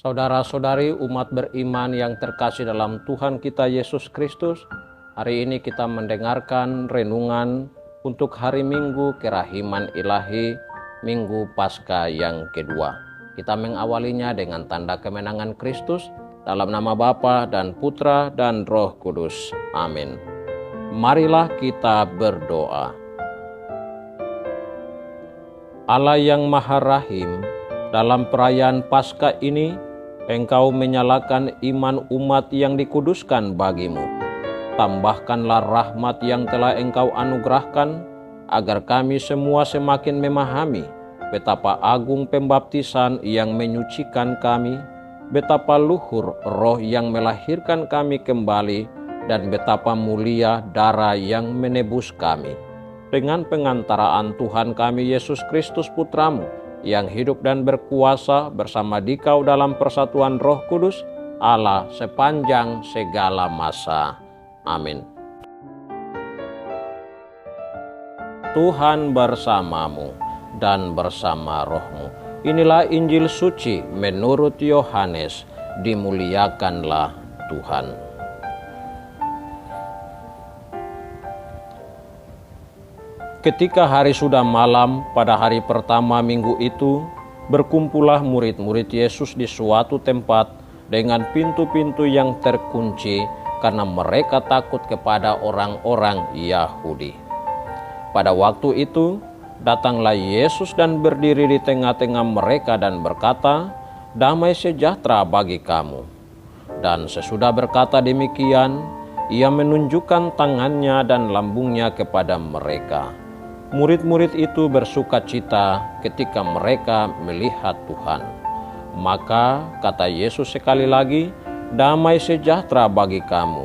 Saudara-saudari umat beriman yang terkasih dalam Tuhan kita Yesus Kristus, hari ini kita mendengarkan renungan untuk hari Minggu Kerahiman Ilahi, Minggu Paskah yang kedua. Kita mengawalinya dengan tanda kemenangan Kristus, dalam nama Bapa dan Putra dan Roh Kudus. Amin. Marilah kita berdoa. Allah yang Maha Rahim, dalam perayaan Paskah ini, Engkau menyalakan iman umat yang dikuduskan bagimu. Tambahkanlah rahmat yang telah Engkau anugerahkan, agar kami semua semakin memahami betapa agung pembaptisan yang menyucikan kami, betapa luhur roh yang melahirkan kami kembali, dan betapa mulia darah yang menebus kami. Dengan pengantaraan Tuhan kami Yesus Kristus Putramu, yang hidup dan berkuasa bersama Dikau dalam persatuan Roh Kudus, Allah sepanjang segala masa. Amin. Tuhan bersamamu dan bersama rohmu. Inilah Injil suci menurut Yohanes. Dimuliakanlah Tuhan. Ketika hari sudah malam pada hari pertama minggu itu, berkumpullah murid-murid Yesus di suatu tempat dengan pintu-pintu yang terkunci karena mereka takut kepada orang-orang Yahudi. Pada waktu itu, datanglah Yesus dan berdiri di tengah-tengah mereka dan berkata, "Damai sejahtera bagi kamu." Dan sesudah berkata demikian, ia menunjukkan tangannya dan lambungnya kepada mereka. Murid-murid itu bersuka cita ketika mereka melihat Tuhan. Maka kata Yesus sekali lagi, "Damai sejahtera bagi kamu.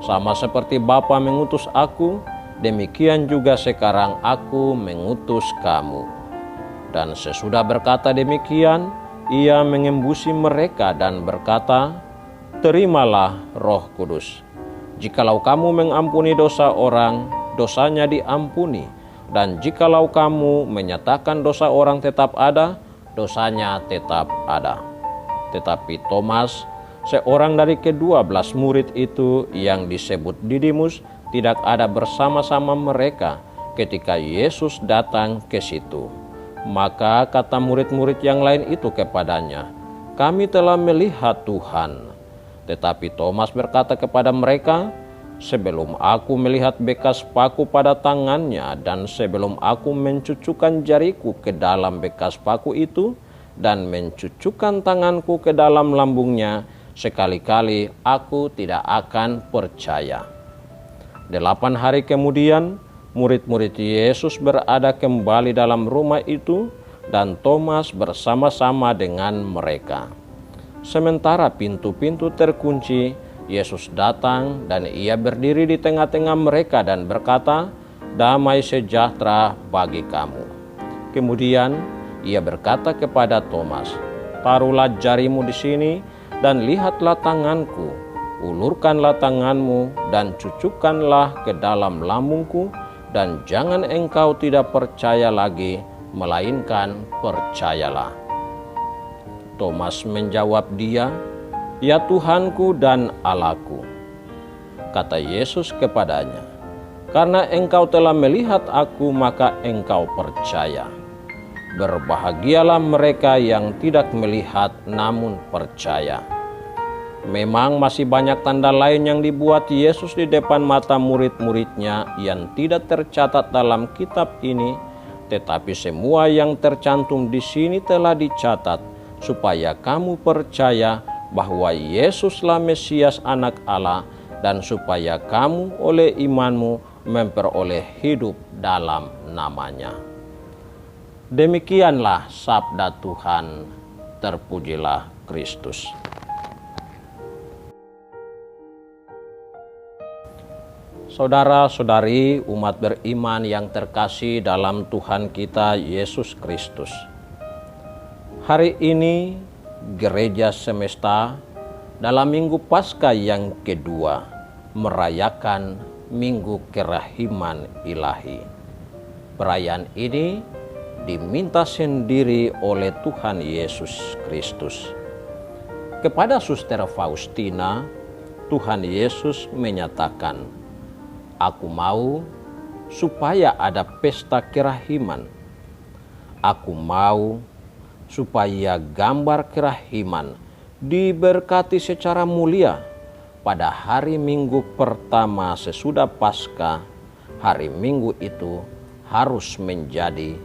Sama seperti Bapa mengutus aku, demikian juga sekarang aku mengutus kamu." Dan sesudah berkata demikian, ia mengembusi mereka dan berkata, "Terimalah Roh Kudus. Jikalau kamu mengampuni dosa orang, dosanya diampuni. Dan jikalau kamu menyatakan dosa orang tetap ada, dosanya tetap ada." Tetapi Thomas, seorang dari ke-12 murid itu yang disebut Didimus, tidak ada bersama-sama mereka ketika Yesus datang ke situ. Maka kata murid-murid yang lain itu kepadanya, "Kami telah melihat Tuhan." Tetapi Thomas berkata kepada mereka, "Sebelum aku melihat bekas paku pada tangannya, dan sebelum aku mencucukkan jariku ke dalam bekas paku itu, dan mencucukkan tanganku ke dalam lambungnya, sekali-kali aku tidak akan percaya." 8 hari kemudian, murid-murid Yesus berada kembali dalam rumah itu, dan Thomas bersama-sama dengan mereka. Sementara pintu-pintu terkunci, Yesus datang dan ia berdiri di tengah-tengah mereka dan berkata, "Damai sejahtera bagi kamu." Kemudian ia berkata kepada Thomas, "Taruhlah jarimu di sini dan lihatlah tanganku. Ulurkanlah tanganmu dan cucukkanlah ke dalam lambungku, dan jangan engkau tidak percaya lagi, melainkan percayalah." Thomas menjawab dia, "Ya Tuhanku dan Allahku." Kata Yesus kepadanya, "Karena engkau telah melihat aku, maka engkau percaya. Berbahagialah mereka yang tidak melihat namun percaya." Memang masih banyak tanda lain yang dibuat Yesus di depan mata murid-muridnya yang tidak tercatat dalam kitab ini, tetapi semua yang tercantum di sini telah dicatat, supaya kamu percaya bahwa Yesuslah Mesias Anak Allah, dan supaya kamu oleh imanmu memperoleh hidup dalam namanya. Demikianlah sabda Tuhan. Terpujilah Kristus. Saudara-saudari umat beriman yang terkasih dalam Tuhan kita Yesus Kristus, hari ini Gereja Semesta dalam Minggu Paskah yang kedua merayakan Minggu Kerahiman Ilahi. Perayaan ini diminta sendiri oleh Tuhan Yesus Kristus. Kepada Suster Faustina, Tuhan Yesus menyatakan, "Aku mau supaya ada pesta kerahiman. Aku mau supaya gambar kerahiman diberkati secara mulia pada hari Minggu pertama sesudah Paskah. Hari Minggu itu harus menjadi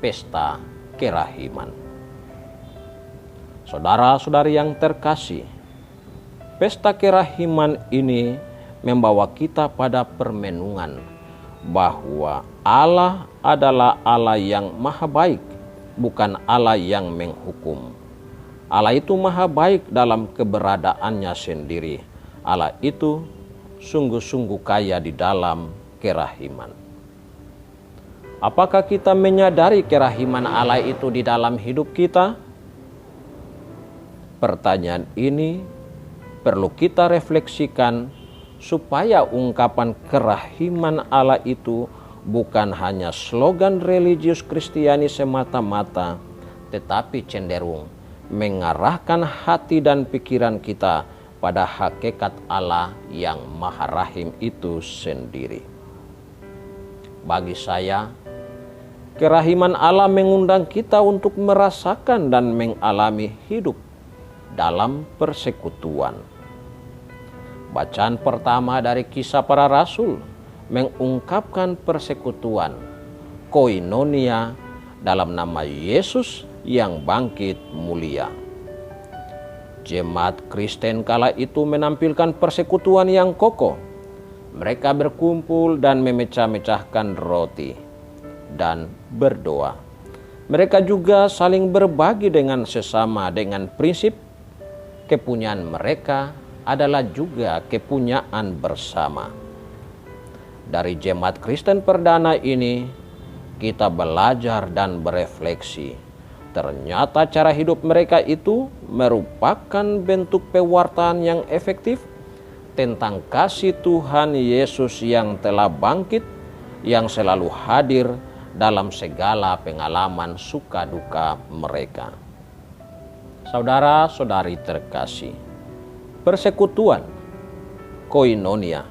pesta kerahiman." Saudara-saudari yang terkasih, pesta kerahiman ini membawa kita pada permenungan bahwa Allah adalah Allah yang maha baik, bukan Allah yang menghukum. Allah itu maha baik dalam keberadaannya sendiri. Allah itu sungguh-sungguh kaya di dalam kerahiman. Apakah kita menyadari kerahiman Allah itu di dalam hidup kita? Pertanyaan ini perlu kita refleksikan supaya ungkapan kerahiman Allah itu bukan hanya slogan religius Kristiani semata-mata, tetapi cenderung mengarahkan hati dan pikiran kita pada hakikat Allah yang Maha Rahim itu sendiri. Bagi saya, kerahiman Allah mengundang kita untuk merasakan dan mengalami hidup dalam persekutuan. Bacaan pertama dari Kisah Para Rasul mengungkapkan persekutuan, koinonia, dalam nama Yesus yang bangkit mulia. Jemaat Kristen kala itu menampilkan persekutuan yang kokoh. Mereka berkumpul dan memecah-mecahkan roti dan berdoa. Mereka juga saling berbagi dengan sesama dengan prinsip kepunyaan mereka adalah juga kepunyaan bersama. Dari jemaat Kristen perdana ini, kita belajar dan berefleksi. Ternyata cara hidup mereka itu merupakan bentuk pewartaan yang efektif tentang kasih Tuhan Yesus yang telah bangkit, yang selalu hadir dalam segala pengalaman suka duka mereka. Saudara-saudari terkasih, persekutuan, koinonia,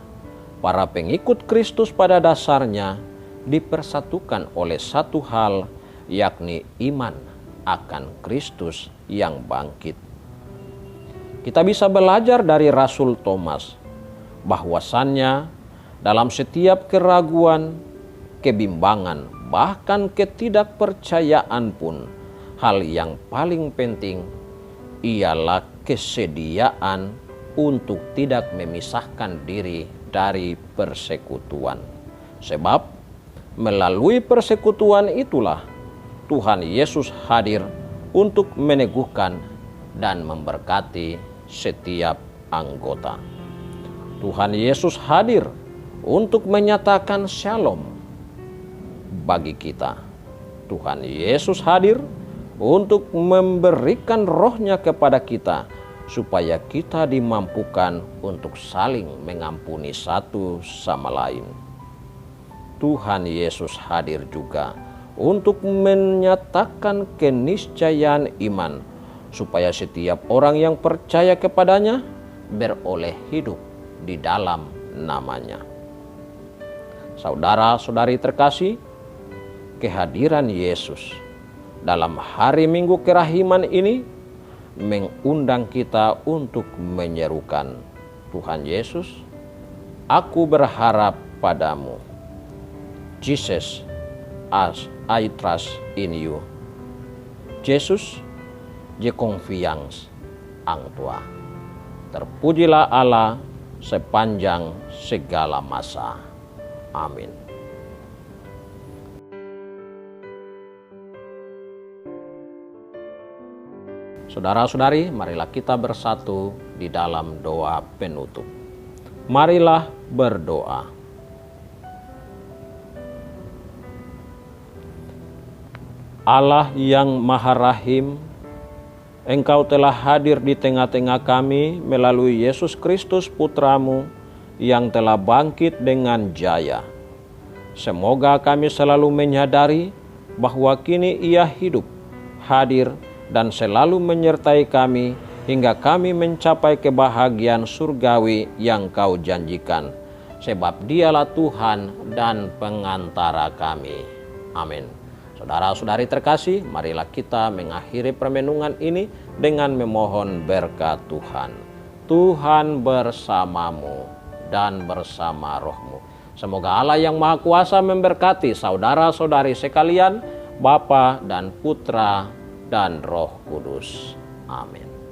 para pengikut Kristus pada dasarnya dipersatukan oleh satu hal, yakni iman akan Kristus yang bangkit. Kita bisa belajar dari Rasul Thomas bahwasannya dalam setiap keraguan, kebimbangan, bahkan ketidakpercayaan pun, hal yang paling penting ialah kesediaan untuk tidak memisahkan diri dari persekutuan. Sebab melalui persekutuan itulah Tuhan Yesus hadir untuk meneguhkan dan memberkati setiap anggota. Tuhan Yesus hadir untuk menyatakan shalom bagi kita. Tuhan Yesus hadir untuk memberikan rohnya kepada kita, supaya kita dimampukan untuk saling mengampuni satu sama lain. Tuhan Yesus hadir juga untuk menyatakan keniscayaan iman, supaya setiap orang yang percaya kepadanya beroleh hidup di dalam namanya. Saudara-saudari terkasih, kehadiran Yesus dalam hari Minggu Kerahiman ini mengundang kita untuk menyerukan, Tuhan Yesus, aku berharap padamu. Jesus, as I trust in you. Jesus, je confiance en toi. Terpujilah Allah sepanjang segala masa. Amin. Saudara-saudari, marilah kita bersatu di dalam doa penutup. Marilah berdoa. Allah yang Maha Rahim, Engkau telah hadir di tengah-tengah kami melalui Yesus Kristus Putramu yang telah bangkit dengan jaya. Semoga kami selalu menyadari bahwa kini Ia hidup, hadir, dan selalu menyertai kami hingga kami mencapai kebahagiaan surgawi yang Kau janjikan. Sebab Dialah Tuhan dan pengantara kami. Amin. Saudara-saudari terkasih, marilah kita mengakhiri permenungan ini dengan memohon berkat Tuhan. Tuhan bersamamu dan bersama rohmu. Semoga Allah yang Maha Kuasa memberkati saudara-saudari sekalian, Bapa dan Putra dan Roh Kudus. Amin.